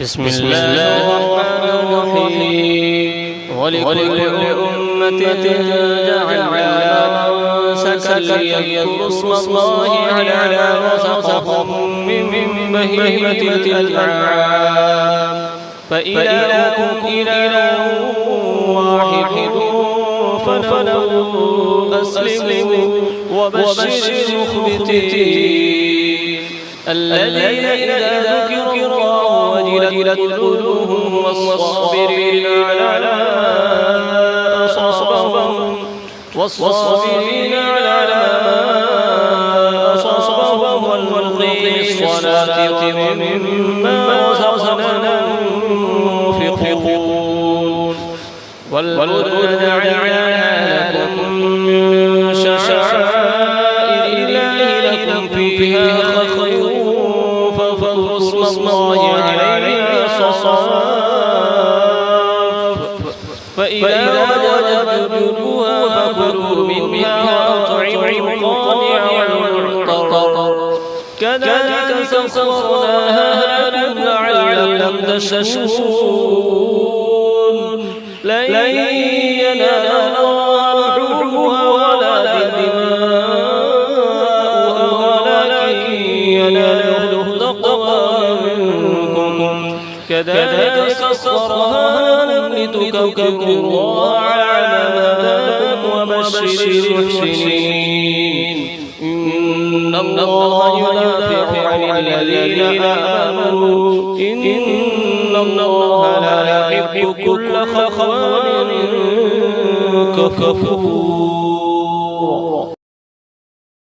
بسم الله الرحمن الرحيم ولكل أمة جعلنا منسكا ليذكروا اسم الله على ما رزقهم من بهيمة الأنعام فإلهكم إله واحد فله أسلموا وبشر المخبتين الذين إذا ذكر الله وجلت قلوبهم والصابرين على ما أصابهم والمقيم الصلاة ومما رزقناهم ينفقون والبدن جعلناها لكم من شعائر الله لكم فيها خير فاذكروا اسم الله عليها صواف فإذا وجدتموها فكلوا منها وأطعموا القانع والمعتر كذلك سخرناها لكم لعلكم تشكرون لن ينال الله لحومها ولا دماؤها ولكن يناله التقوى منكم كذلك سخرناها لكم لتكبروا الله على ما هداكم وبشر المحسنين إن الله يدافع عن الذين آمنوا إن الله لا يحب كل خوان كفور.